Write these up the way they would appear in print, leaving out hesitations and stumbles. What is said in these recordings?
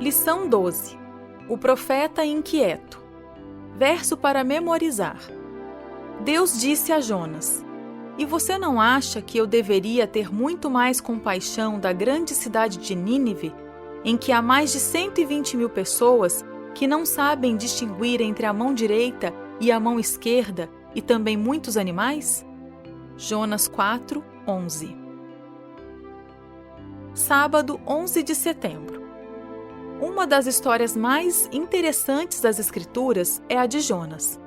Lição 12. O profeta inquieto. Verso para memorizar. Deus disse a Jonas: E você não acha que eu deveria ter muito mais compaixão da grande cidade de Nínive, em que há mais de 120.000 pessoas que não sabem distinguir entre a mão direita e a mão esquerda e também muitos animais? Jonas 4:11. Sábado, 11 de setembro. Uma das histórias mais interessantes das Escrituras é a de Jonas.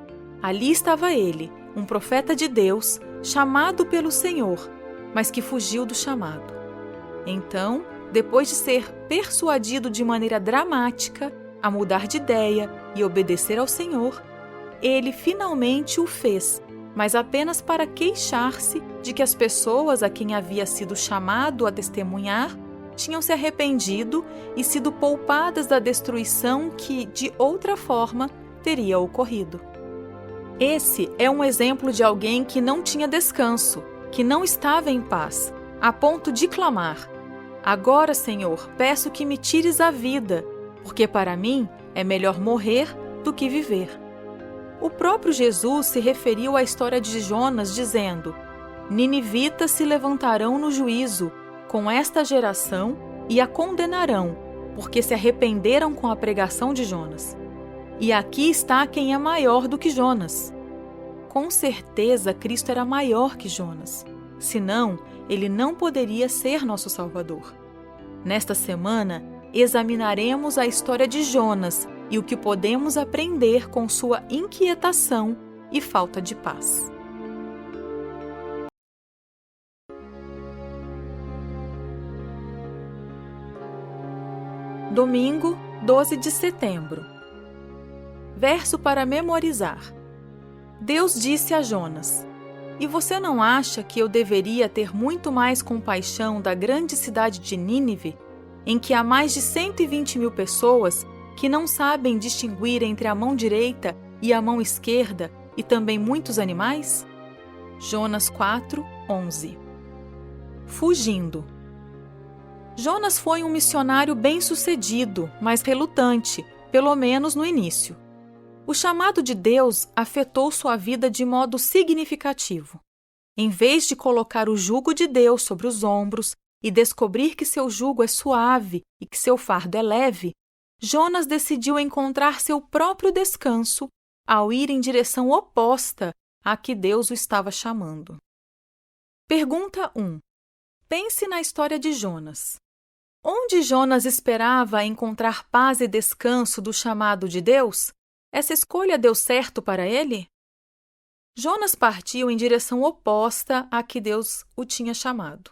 Ali estava ele, um profeta de Deus, chamado pelo Senhor, mas que fugiu do chamado. Então, depois de ser persuadido de maneira dramática a mudar de ideia e obedecer ao Senhor, ele finalmente o fez, mas apenas para queixar-se de que as pessoas a quem havia sido chamado a testemunhar tinham se arrependido e sido poupadas da destruição que, de outra forma, teria ocorrido. Esse é um exemplo de alguém que não tinha descanso, que não estava em paz, a ponto de clamar: Agora, Senhor, peço que me tires a vida, porque para mim é melhor morrer do que viver. O próprio Jesus se referiu à história de Jonas dizendo: Ninivitas se levantarão no juízo com esta geração e a condenarão, porque se arrependeram com a pregação de Jonas. E aqui está quem é maior do que Jonas. Com certeza, Cristo era maior que Jonas. Senão, ele não poderia ser nosso Salvador. Nesta semana, examinaremos a história de Jonas e o que podemos aprender com sua inquietação e falta de paz. Domingo, 12 de setembro. Verso para memorizar. Deus disse a Jonas: E você não acha que eu deveria ter muito mais compaixão da grande cidade de Nínive, em que há mais de 120.000 pessoas que não sabem distinguir entre a mão direita e a mão esquerda e também muitos animais? Jonas 4:11. Fugindo. Jonas foi um missionário bem-sucedido, mas relutante, pelo menos no início. O chamado de Deus afetou sua vida de modo significativo. Em vez de colocar o jugo de Deus sobre os ombros e descobrir que seu jugo é suave e que seu fardo é leve, Jonas decidiu encontrar seu próprio descanso ao ir em direção oposta à que Deus o estava chamando. Pergunta 1. Pense na história de Jonas. Onde Jonas esperava encontrar paz e descanso do chamado de Deus? Essa escolha deu certo para ele? Jonas partiu em direção oposta à que Deus o tinha chamado.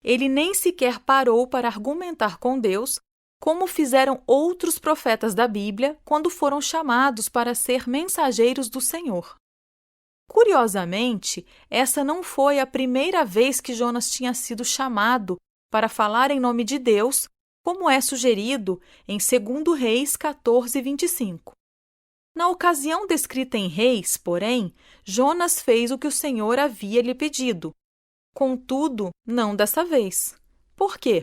Ele nem sequer parou para argumentar com Deus, como fizeram outros profetas da Bíblia quando foram chamados para ser mensageiros do Senhor. Curiosamente, essa não foi a primeira vez que Jonas tinha sido chamado para falar em nome de Deus, como é sugerido em 2 Reis 14:25. Na ocasião descrita em Reis, porém, Jonas fez o que o Senhor havia lhe pedido. Contudo, não dessa vez. Por quê?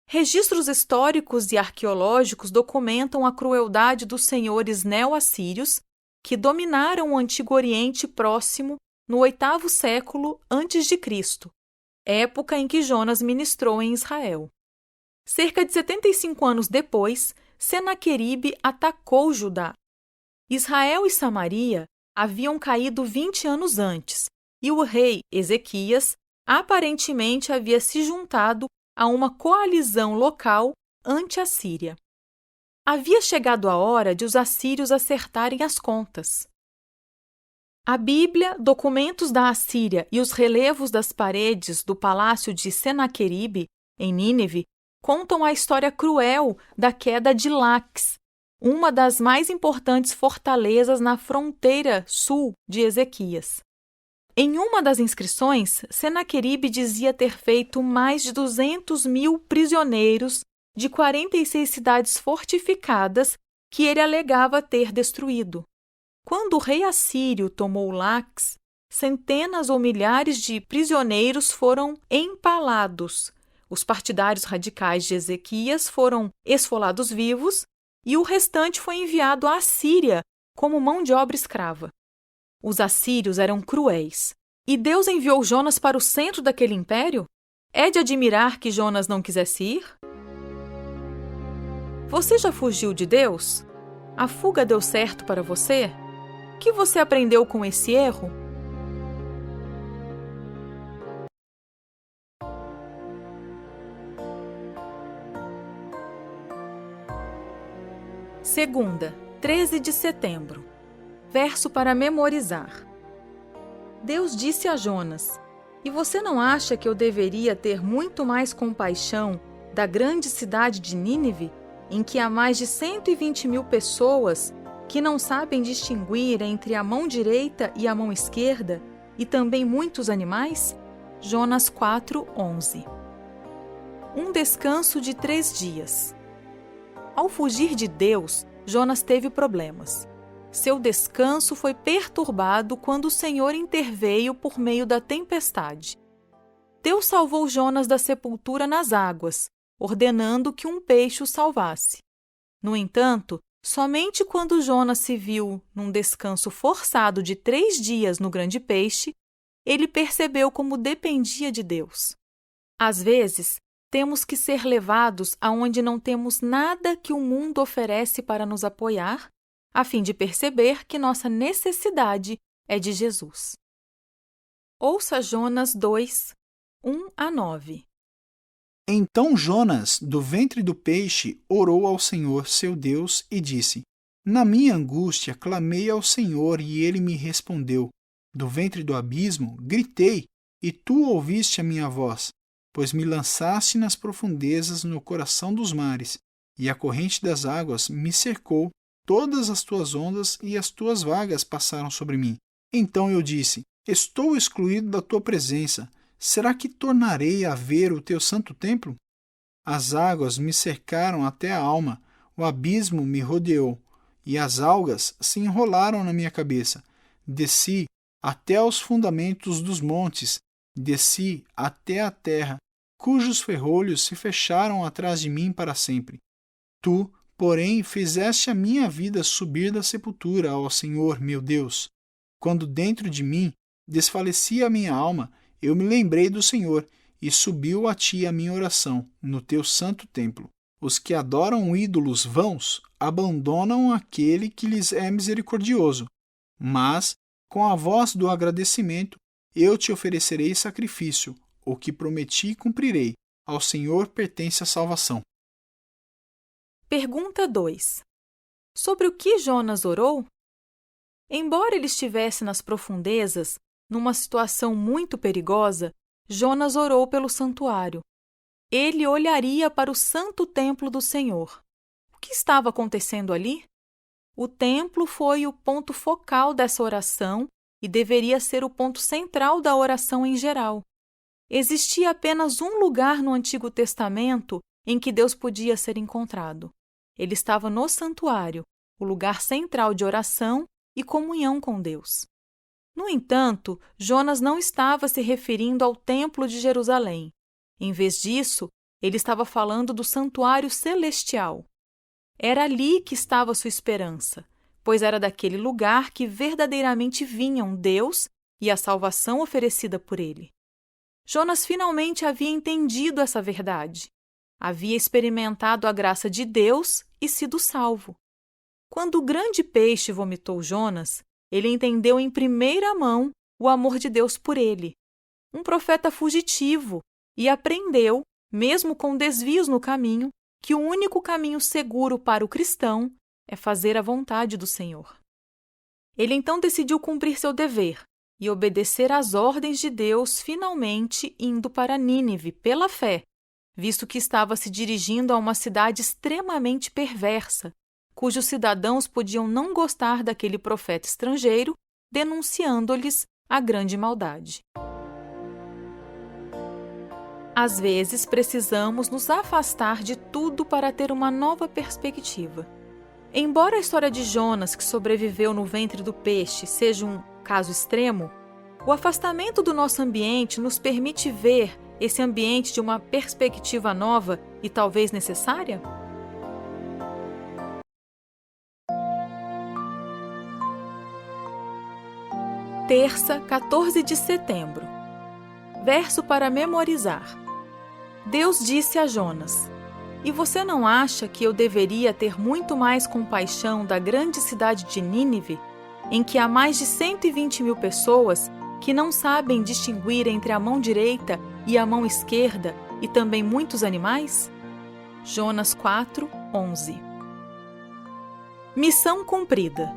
Registros históricos e arqueológicos documentam a crueldade dos senhores neo-assírios que dominaram o Antigo Oriente Próximo no 8º século a.C., época em que Jonas ministrou em Israel. Cerca de 75 anos depois, Senaqueribe atacou Judá. Israel e Samaria haviam caído 20 anos antes, e o rei Ezequias aparentemente havia se juntado a uma coalizão local anti-assíria. Havia chegado a hora de os assírios acertarem as contas. A Bíblia, documentos da Assíria e os relevos das paredes do palácio de Senaqueribe, em Nínive, contam a história cruel da queda de Laques, uma das mais importantes fortalezas na fronteira sul de Ezequias. Em uma das inscrições, Senaqueribe dizia ter feito mais de 200.000 prisioneiros de 46 cidades fortificadas que ele alegava ter destruído. Quando o rei assírio tomou Laques, centenas ou milhares de prisioneiros foram empalados. Os partidários radicais de Ezequias foram esfolados vivos e o restante foi enviado à Assíria como mão de obra escrava. Os assírios eram cruéis. E Deus enviou Jonas para o centro daquele império? É de admirar que Jonas não quisesse ir? Você já fugiu de Deus? A fuga deu certo para você? O que você aprendeu com esse erro? Segunda, 13 de setembro. Verso para memorizar. Deus disse a Jonas: E você não acha que eu deveria ter muito mais compaixão da grande cidade de Nínive, em que há mais de 120.000 pessoas que não sabem distinguir entre a mão direita e a mão esquerda, e também muitos animais? Jonas 4:11. Um descanso de 3 dias. Ao fugir de Deus, Jonas teve problemas. Seu descanso foi perturbado quando o Senhor interveio por meio da tempestade. Deus salvou Jonas da sepultura nas águas, ordenando que um peixe o salvasse. No entanto, somente quando Jonas se viu num descanso forçado de 3 dias no grande peixe, ele percebeu como dependia de Deus. Às vezes, temos que ser levados aonde não temos nada que o mundo oferece para nos apoiar, a fim de perceber que nossa necessidade é de Jesus. Ouça Jonas 2, 1-9. Então Jonas, do ventre do peixe, orou ao Senhor, seu Deus, e disse: Na minha angústia clamei ao Senhor, e ele me respondeu. Do ventre do abismo gritei, e tu ouviste a minha voz, pois me lançaste nas profundezas no coração dos mares, e a corrente das águas me cercou, todas as tuas ondas e as tuas vagas passaram sobre mim. Então eu disse: Estou excluído da tua presença. Será que tornarei a ver o teu santo templo? As águas me cercaram até a alma, o abismo me rodeou, e as algas se enrolaram na minha cabeça. Desci até aos fundamentos dos montes, desci até a terra, cujos ferrolhos se fecharam atrás de mim para sempre. Tu, porém, fizeste a minha vida subir da sepultura, ó Senhor, meu Deus. Quando dentro de mim desfalecia a minha alma, eu me lembrei do Senhor, e subiu a ti a minha oração, no teu santo templo. Os que adoram ídolos vãos abandonam aquele que lhes é misericordioso. Mas, com a voz do agradecimento, eu te oferecerei sacrifício, o que prometi cumprirei. Ao Senhor pertence a salvação. Pergunta 2. Sobre o que Jonas orou? Embora ele estivesse nas profundezas, numa situação muito perigosa, Jonas orou pelo santuário. Ele olharia para o santo templo do Senhor. O que estava acontecendo ali? O templo foi o ponto focal dessa oração e deveria ser o ponto central da oração em geral. Existia apenas um lugar no Antigo Testamento em que Deus podia ser encontrado. Ele estava no santuário, o lugar central de oração e comunhão com Deus. No entanto, Jonas não estava se referindo ao Templo de Jerusalém. Em vez disso, ele estava falando do santuário celestial. Era ali que estava sua esperança, pois era daquele lugar que verdadeiramente vinham Deus e a salvação oferecida por ele. Jonas finalmente havia entendido essa verdade. Havia experimentado a graça de Deus e sido salvo. Quando o grande peixe vomitou Jonas, ele entendeu em primeira mão o amor de Deus por ele. Um profeta fugitivo, e aprendeu, mesmo com desvios no caminho, que o único caminho seguro para o cristão é fazer a vontade do Senhor. Ele então decidiu cumprir seu dever e obedecer às ordens de Deus, finalmente indo para Nínive pela fé, visto que estava se dirigindo a uma cidade extremamente perversa, cujos cidadãos podiam não gostar daquele profeta estrangeiro, denunciando-lhes a grande maldade. Às vezes, precisamos nos afastar de tudo para ter uma nova perspectiva. Embora a história de Jonas, que sobreviveu no ventre do peixe, seja um caso extremo, o afastamento do nosso ambiente nos permite ver esse ambiente de uma perspectiva nova e talvez necessária? Terça, 14 de setembro. Verso para memorizar. Deus disse a Jonas: E você não acha que eu deveria ter muito mais compaixão da grande cidade de Nínive, em que há mais de 120 mil pessoas que não sabem distinguir entre a mão direita e a mão esquerda e também muitos animais? Jonas 4:11. Missão cumprida.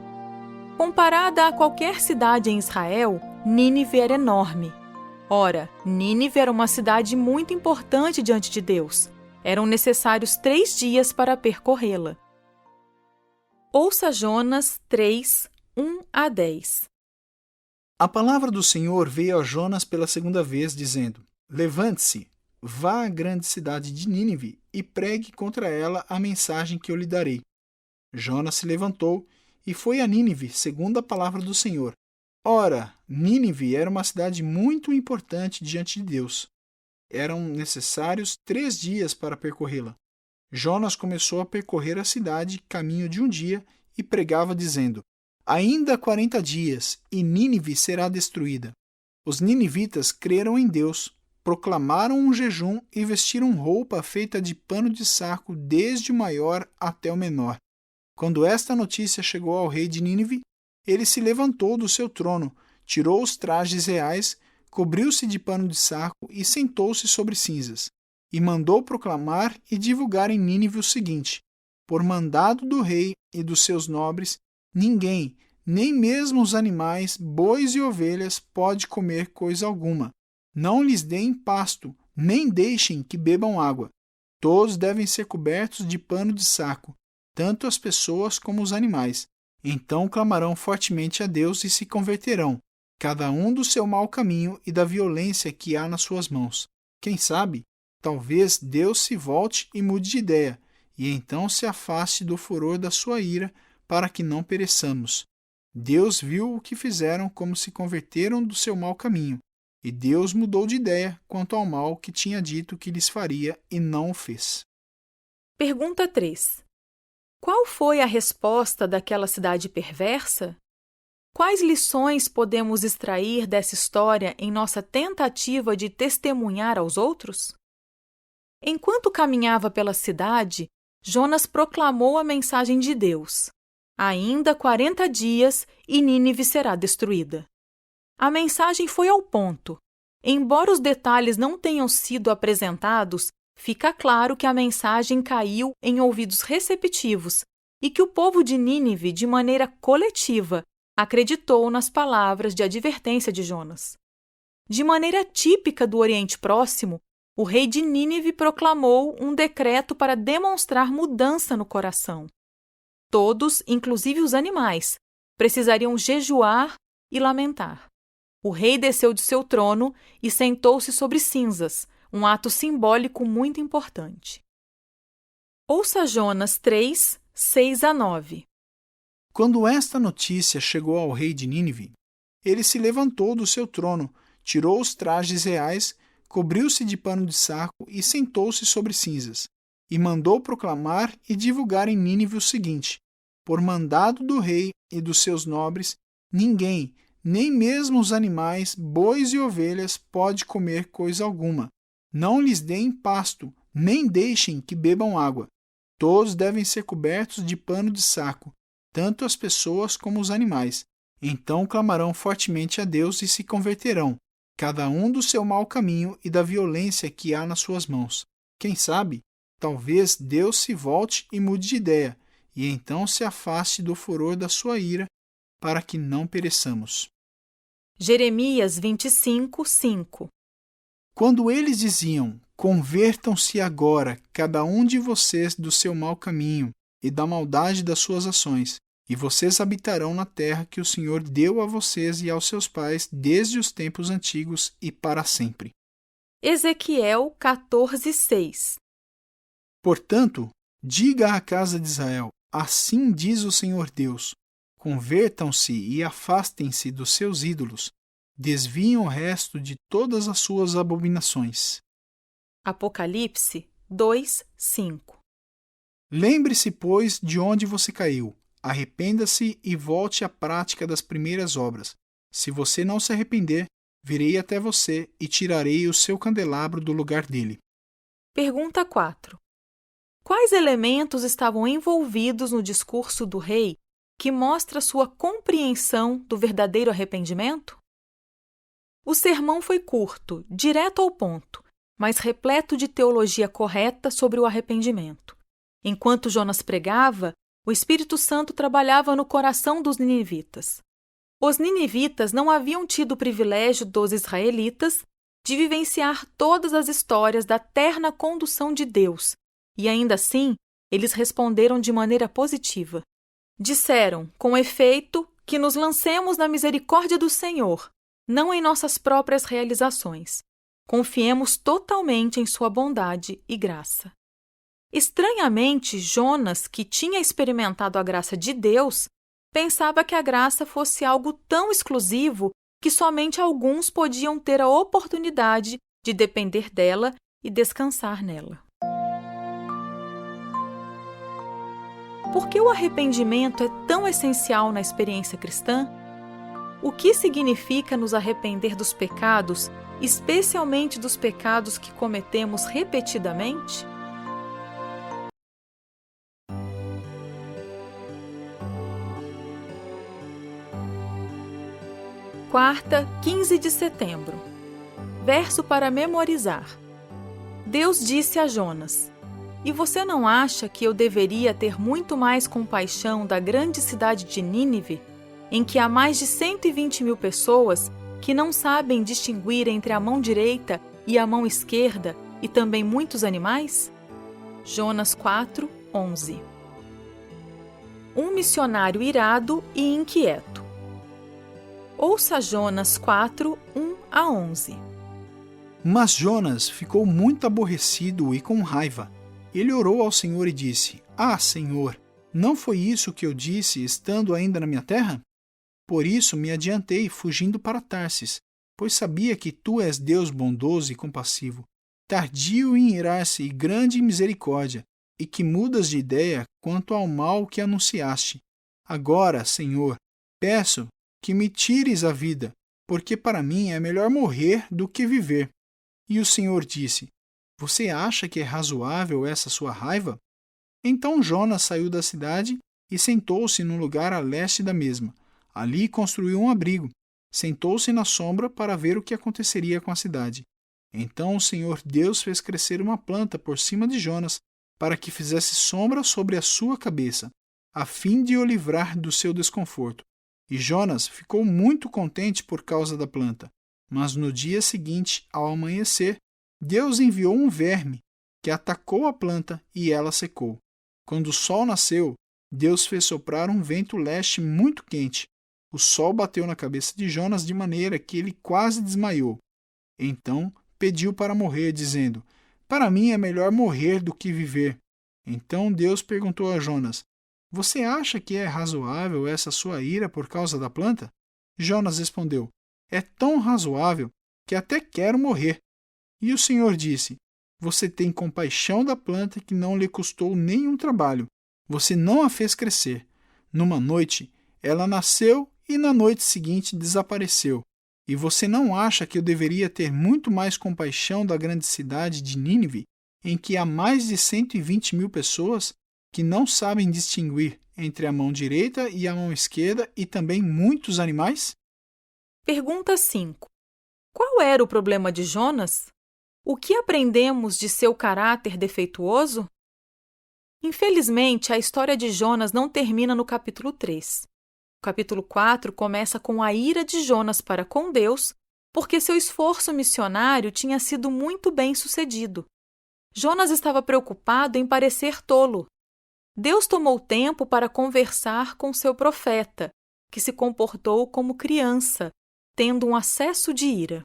Comparada a qualquer cidade em Israel, Nínive era enorme. Ora, Nínive era uma cidade muito importante diante de Deus. Eram necessários 3 dias para percorrê-la. Ouça Jonas 3, 1 a 10. A palavra do Senhor veio a Jonas pela segunda vez, dizendo: Levante-se, vá à grande cidade de Nínive e pregue contra ela a mensagem que eu lhe darei. Jonas se levantou e foi a Nínive, segundo a palavra do Senhor. Ora, Nínive era uma cidade muito importante diante de Deus. Eram necessários 3 dias para percorrê-la. Jonas começou a percorrer a cidade caminho de um dia e pregava dizendo: Ainda 40 dias e Nínive será destruída. Os ninivitas creram em Deus, proclamaram um jejum e vestiram roupa feita de pano de saco desde o maior até o menor. Quando esta notícia chegou ao rei de Nínive, ele se levantou do seu trono, tirou os trajes reais, cobriu-se de pano de saco e sentou-se sobre cinzas, e mandou proclamar e divulgar em Nínive o seguinte: Por mandado do rei e dos seus nobres, ninguém, nem mesmo os animais, bois e ovelhas, pode comer coisa alguma. Não lhes deem pasto, nem deixem que bebam água. Todos devem ser cobertos de pano de saco, tanto as pessoas como os animais. Então clamarão fortemente a Deus e se converterão, cada um do seu mau caminho e da violência que há nas suas mãos. Quem sabe, talvez Deus se volte e mude de ideia, e então se afaste do furor da sua ira, para que não pereçamos. Deus viu o que fizeram, como se converteram do seu mau caminho, e Deus mudou de ideia quanto ao mal que tinha dito que lhes faria e não o fez. Pergunta 3. Qual foi a resposta daquela cidade perversa? Quais lições podemos extrair dessa história em nossa tentativa de testemunhar aos outros? Enquanto caminhava pela cidade, Jonas proclamou a mensagem de Deus. Ainda 40 dias e Nínive será destruída. A mensagem foi ao ponto. Embora os detalhes não tenham sido apresentados, fica claro que a mensagem caiu em ouvidos receptivos e que o povo de Nínive, de maneira coletiva, acreditou nas palavras de advertência de Jonas. De maneira típica do Oriente Próximo, o rei de Nínive proclamou um decreto para demonstrar mudança no coração. Todos, inclusive os animais, precisariam jejuar e lamentar. O rei desceu de seu trono e sentou-se sobre cinzas, um ato simbólico muito importante. Ouça Jonas 3, 6 a 9. Quando esta notícia chegou ao rei de Nínive, ele se levantou do seu trono, tirou os trajes reais, cobriu-se de pano de saco e sentou-se sobre cinzas, e mandou proclamar e divulgar em Nínive o seguinte: Por mandado do rei e dos seus nobres, ninguém, nem mesmo os animais, bois e ovelhas, pode comer coisa alguma. Não lhes deem pasto, nem deixem que bebam água. Todos devem ser cobertos de pano de saco, tanto as pessoas como os animais. Então clamarão fortemente a Deus e se converterão, cada um do seu mau caminho e da violência que há nas suas mãos. Quem sabe, talvez Deus se volte e mude de ideia, e então se afaste do furor da sua ira, para que não pereçamos. Jeremias 25, 5. Quando eles diziam: Convertam-se agora, cada um de vocês, do seu mau caminho e da maldade das suas ações, e vocês habitarão na terra que o Senhor deu a vocês e aos seus pais desde os tempos antigos e para sempre. Ezequiel 14, 6. Portanto, diga à casa de Israel: Assim diz o Senhor Deus: Convertam-se e afastem-se dos seus ídolos, desviem o resto de todas as suas abominações. Apocalipse 2:5. Lembre-se, pois, de onde você caiu. Arrependa-se e volte à prática das primeiras obras. Se você não se arrepender, virei até você e tirarei o seu candelabro do lugar dele. Pergunta 4. Quais elementos estavam envolvidos no discurso do rei que mostra sua compreensão do verdadeiro arrependimento? O sermão foi curto, direto ao ponto, mas repleto de teologia correta sobre o arrependimento. Enquanto Jonas pregava, o Espírito Santo trabalhava no coração dos ninivitas. Os ninivitas não haviam tido o privilégio dos israelitas de vivenciar todas as histórias da terna condução de Deus, e ainda assim, eles responderam de maneira positiva. Disseram, com efeito, que nos lancemos na misericórdia do Senhor, não em nossas próprias realizações. Confiemos totalmente em sua bondade e graça. Estranhamente, Jonas, que tinha experimentado a graça de Deus, pensava que a graça fosse algo tão exclusivo que somente alguns podiam ter a oportunidade de depender dela e descansar nela. Por que o arrependimento é tão essencial na experiência cristã? O que significa nos arrepender dos pecados, especialmente dos pecados que cometemos repetidamente? Quarta, 15 de setembro. Verso para memorizar. Deus disse a Jonas: E você não acha que eu deveria ter muito mais compaixão da grande cidade de Nínive, em que há mais de 120 mil pessoas que não sabem distinguir entre a mão direita e a mão esquerda e também muitos animais? Jonas 4:11. Um missionário irado e inquieto. Ouça Jonas 4:1-11. Mas Jonas ficou muito aborrecido e com raiva. Ele orou ao Senhor e disse: Ah, Senhor, não foi isso que eu disse estando ainda na minha terra? Por isso me adiantei, fugindo para Tarsis, pois sabia que tu és Deus bondoso e compassivo, tardio em irar-se e grande em misericórdia, e que mudas de ideia quanto ao mal que anunciaste. Agora, Senhor, peço que me tires a vida, porque para mim é melhor morrer do que viver. E o Senhor disse: Você acha que é razoável essa sua raiva? Então Jonas saiu da cidade e sentou-se num lugar a leste da mesma. Ali construiu um abrigo. Sentou-se na sombra para ver o que aconteceria com a cidade. Então o Senhor Deus fez crescer uma planta por cima de Jonas, para que fizesse sombra sobre a sua cabeça, a fim de o livrar do seu desconforto. E Jonas ficou muito contente por causa da planta. Mas no dia seguinte, ao amanhecer, Deus enviou um verme, que atacou a planta e ela secou. Quando o sol nasceu, Deus fez soprar um vento leste muito quente. O sol bateu na cabeça de Jonas de maneira que ele quase desmaiou. Então pediu para morrer, dizendo: Para mim é melhor morrer do que viver. Então Deus perguntou a Jonas: Você acha que é razoável essa sua ira por causa da planta? Jonas respondeu: É tão razoável que até quero morrer. E o Senhor disse: Você tem compaixão da planta que não lhe custou nenhum trabalho. Você não a fez crescer. Numa noite, ela nasceu e na noite seguinte desapareceu. E você não acha que eu deveria ter muito mais compaixão da grande cidade de Nínive, em que há mais de 120 mil pessoas que não sabem distinguir entre a mão direita e a mão esquerda e também muitos animais? Pergunta 5. Qual era o problema de Jonas? O que aprendemos de seu caráter defeituoso? Infelizmente, a história de Jonas não termina no capítulo 3. O capítulo 4 começa com a ira de Jonas para com Deus, porque seu esforço missionário tinha sido muito bem sucedido. Jonas estava preocupado em parecer tolo. Deus tomou tempo para conversar com seu profeta, que se comportou como criança, tendo um acesso de ira.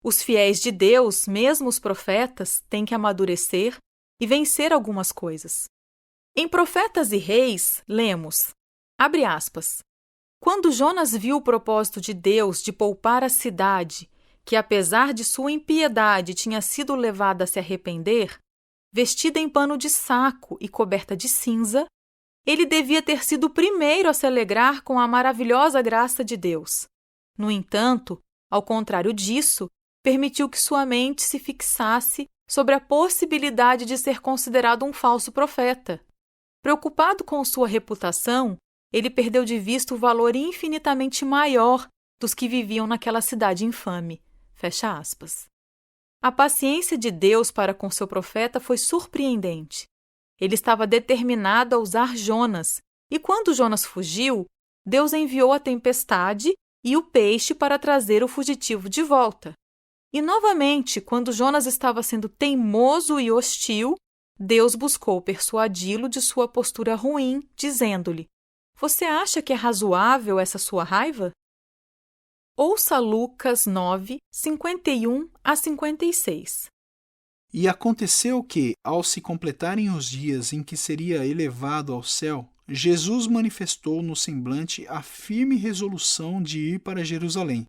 Os fiéis de Deus, mesmo os profetas, têm que amadurecer e vencer algumas coisas. Em Profetas e Reis, lemos, abre aspas, quando Jonas viu o propósito de Deus de poupar a cidade, que apesar de sua impiedade tinha sido levada a se arrepender, vestida em pano de saco e coberta de cinza, ele devia ter sido o primeiro a se alegrar com a maravilhosa graça de Deus. No entanto, ao contrário disso, permitiu que sua mente se fixasse sobre a possibilidade de ser considerado um falso profeta. Preocupado com sua reputação, ele perdeu de vista o valor infinitamente maior dos que viviam naquela cidade infame. Fecha aspas. A paciência de Deus para com seu profeta foi surpreendente. Ele estava determinado a usar Jonas, e quando Jonas fugiu, Deus enviou a tempestade e o peixe para trazer o fugitivo de volta. E novamente, quando Jonas estava sendo teimoso e hostil, Deus buscou persuadi-lo de sua postura ruim, dizendo-lhe: "Você acha que é razoável essa sua raiva?" Ouça Lucas 9, 51 a 56. E aconteceu que, ao se completarem os dias em que seria elevado ao céu, Jesus manifestou no semblante a firme resolução de ir para Jerusalém,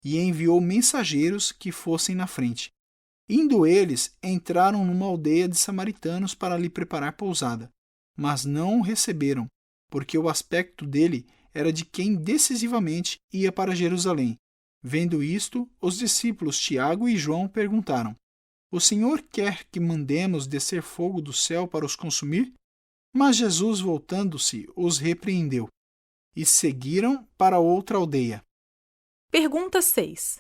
e enviou mensageiros que fossem na frente. Indo eles, entraram numa aldeia de samaritanos para lhe preparar pousada, mas não o receberam, porque o aspecto dele era de quem decisivamente ia para Jerusalém. Vendo isto, os discípulos Tiago e João perguntaram: "O Senhor quer que mandemos descer fogo do céu para os consumir?" Mas Jesus, voltando-se, os repreendeu, e seguiram para outra aldeia. Pergunta 6.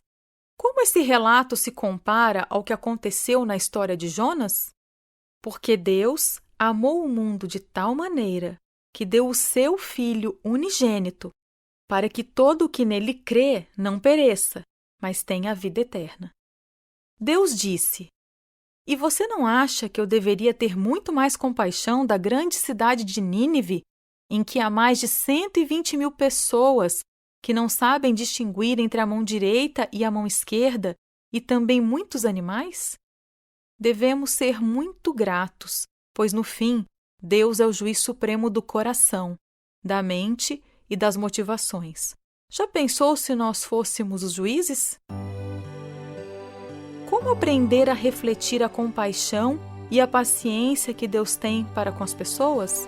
Como esse relato se compara ao que aconteceu na história de Jonas? Porque Deus amou o mundo de tal maneira que deu o seu Filho unigênito, para que todo o que nele crê não pereça, mas tenha a vida eterna. Deus disse: "E você não acha que eu deveria ter muito mais compaixão da grande cidade de Nínive, em que há mais de 120.000 pessoas que não sabem distinguir entre a mão direita e a mão esquerda, e também muitos animais?" Devemos ser muito gratos, pois no fim, Deus é o juiz supremo do coração, da mente e das motivações. Já pensou se nós fôssemos os juízes? Como aprender a refletir a compaixão e a paciência que Deus tem para com as pessoas?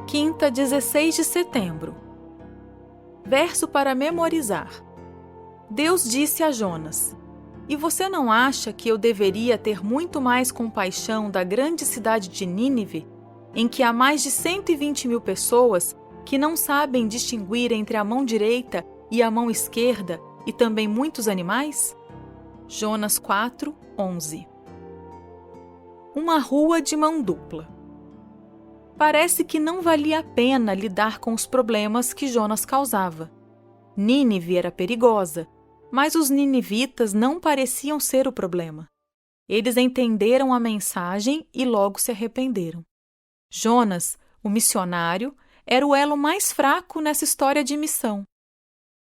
Quinta, 16 de setembro. Verso para memorizar. Deus disse a Jonas: "E você não acha que eu deveria ter muito mais compaixão da grande cidade de Nínive, em que há mais de 120.000 pessoas que não sabem distinguir entre a mão direita e a mão esquerda e também muitos animais?" Jonas 4, 11. Uma rua de mão dupla. Parece que não valia a pena lidar com os problemas que Jonas causava. Nínive era perigosa, mas os ninivitas não pareciam ser o problema. Eles entenderam a mensagem e logo se arrependeram. Jonas, o missionário, era o elo mais fraco nessa história de missão.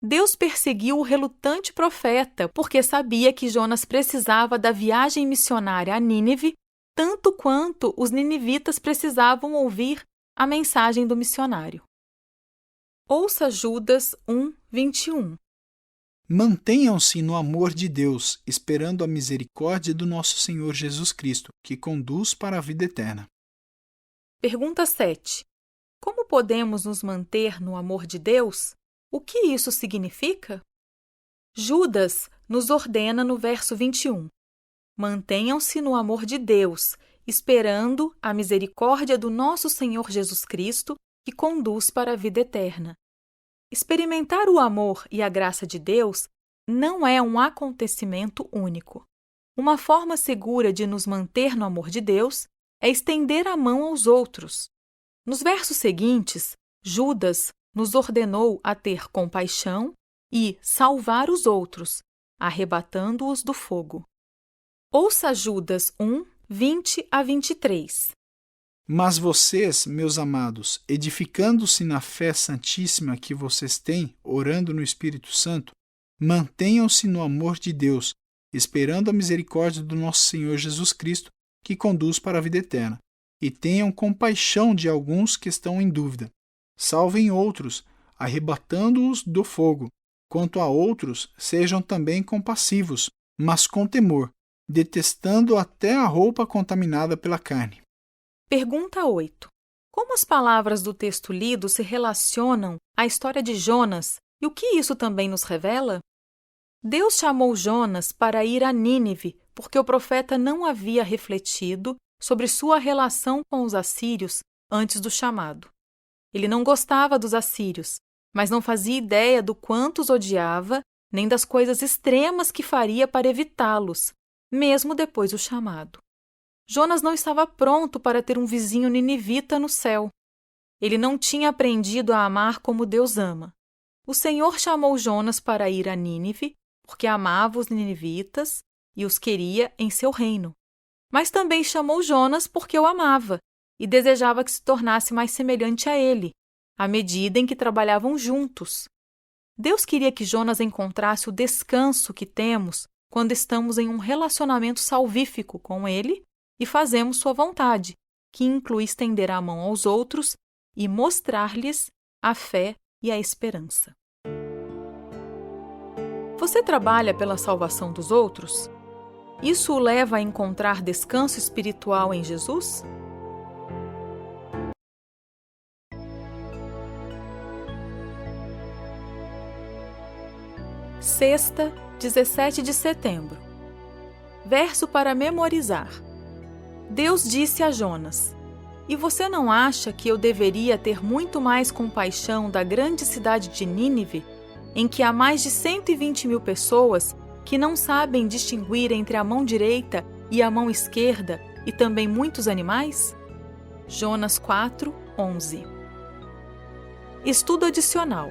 Deus perseguiu o relutante profeta porque sabia que Jonas precisava da viagem missionária a Nínive tanto quanto os ninivitas precisavam ouvir a mensagem do missionário. Ouça Judas 1, 21. Mantenham-se no amor de Deus, esperando a misericórdia do nosso Senhor Jesus Cristo, que conduz para a vida eterna. Pergunta 7. Como podemos nos manter no amor de Deus? O que isso significa? Judas nos ordena no verso 21. Mantenham-se no amor de Deus, esperando a misericórdia do nosso Senhor Jesus Cristo, que conduz para a vida eterna. Experimentar o amor e a graça de Deus não é um acontecimento único. Uma forma segura de nos manter no amor de Deus é estender a mão aos outros. Nos versos seguintes, Judas nos ordenou a ter compaixão e salvar os outros, arrebatando-os do fogo. Ouça Judas 1, 20 a 23. Mas vocês, meus amados, edificando-se na fé santíssima que vocês têm, orando no Espírito Santo, mantenham-se no amor de Deus, esperando a misericórdia do nosso Senhor Jesus Cristo, que conduz para a vida eterna, e tenham compaixão de alguns que estão em dúvida. salvem outros, arrebatando-os do fogo. Quanto a outros, sejam também compassivos, mas com temor, detestando até a roupa contaminada pela carne. Pergunta 8. Como as palavras do texto lido se relacionam à história de Jonas e o que isso também nos revela? Deus chamou Jonas para ir a Nínive porque o profeta não havia refletido sobre sua relação com os assírios antes do chamado. Ele não gostava dos assírios, mas não fazia ideia do quanto os odiava, nem das coisas extremas que faria para evitá-los, mesmo depois do chamado. Jonas não estava pronto para ter um vizinho ninivita no céu. Ele não tinha aprendido a amar como Deus ama. O Senhor chamou Jonas para ir a Nínive porque amava os ninivitas e os queria em seu reino. Mas também chamou Jonas porque o amava e desejava que se tornasse mais semelhante a ele, à medida em que trabalhavam juntos. Deus queria que Jonas encontrasse o descanso que temos quando estamos em um relacionamento salvífico com ele e fazemos sua vontade, que inclui estender a mão aos outros e mostrar-lhes a fé e a esperança. Você trabalha pela salvação dos outros? Isso o leva a encontrar descanso espiritual em Jesus? Sexta, 17 de setembro. Verso para memorizar. Deus disse a Jonas: E você não acha que eu deveria ter muito mais compaixão da grande cidade de Nínive, em que há mais de 120.000 pessoas que não sabem distinguir entre a mão direita e a mão esquerda e também muitos animais? Jonas 4, 11. Estudo adicional.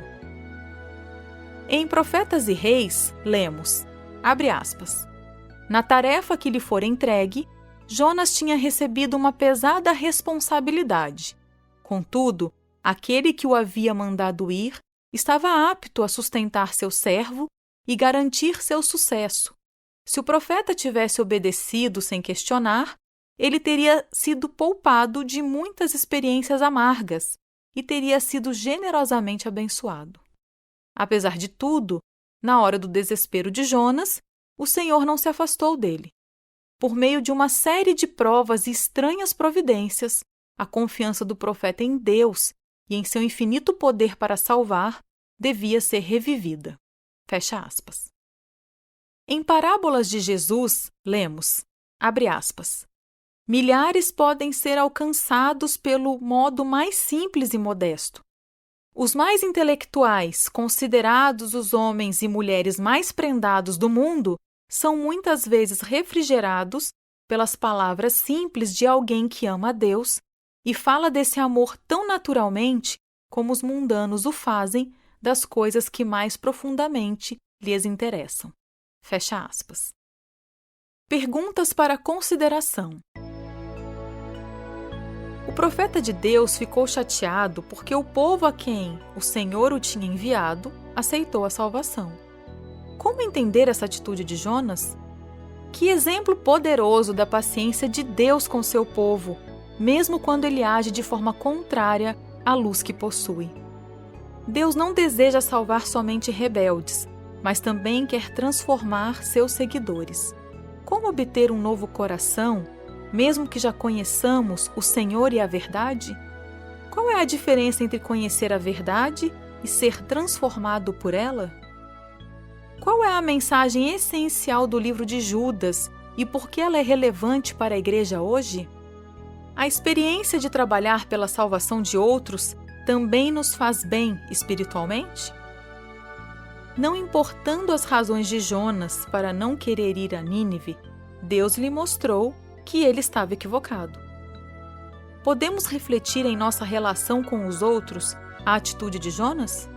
Em Profetas e Reis, lemos, abre aspas, na tarefa que lhe for entregue, Jonas tinha recebido uma pesada responsabilidade. Contudo, aquele que o havia mandado ir estava apto a sustentar seu servo e garantir seu sucesso. Se o profeta tivesse obedecido sem questionar, ele teria sido poupado de muitas experiências amargas e teria sido generosamente abençoado. Apesar de tudo, na hora do desespero de Jonas, o Senhor não se afastou dele. Por meio de uma série de provas e estranhas providências, a confiança do profeta em Deus e em seu infinito poder para salvar devia ser revivida. Fecha aspas. Em Parábolas de Jesus, lemos, abre aspas, milhares podem ser alcançados pelo modo mais simples e modesto. Os mais intelectuais, considerados os homens e mulheres mais prendados do mundo, são muitas vezes refrigerados pelas palavras simples de alguém que ama a Deus e fala desse amor tão naturalmente como os mundanos o fazem das coisas que mais profundamente lhes interessam. Fecha aspas. Perguntas para consideração. O profeta de Deus ficou chateado porque o povo a quem o Senhor o tinha enviado aceitou a salvação. Como entender essa atitude de Jonas? Que exemplo poderoso da paciência de Deus com seu povo, mesmo quando ele age de forma contrária à luz que possui. Deus não deseja salvar somente rebeldes, mas também quer transformar seus seguidores. Como obter um novo coração, mesmo que já conheçamos o Senhor e a verdade? Qual é a diferença entre conhecer a verdade e ser transformado por ela? Qual é a mensagem essencial do livro de Judas e por que ela é relevante para a igreja hoje? A experiência de trabalhar pela salvação de outros também nos faz bem espiritualmente? Não importando as razões de Jonas para não querer ir a Nínive, Deus lhe mostrou que ele estava equivocado. Podemos refletir em nossa relação com os outros a atitude de Jonas?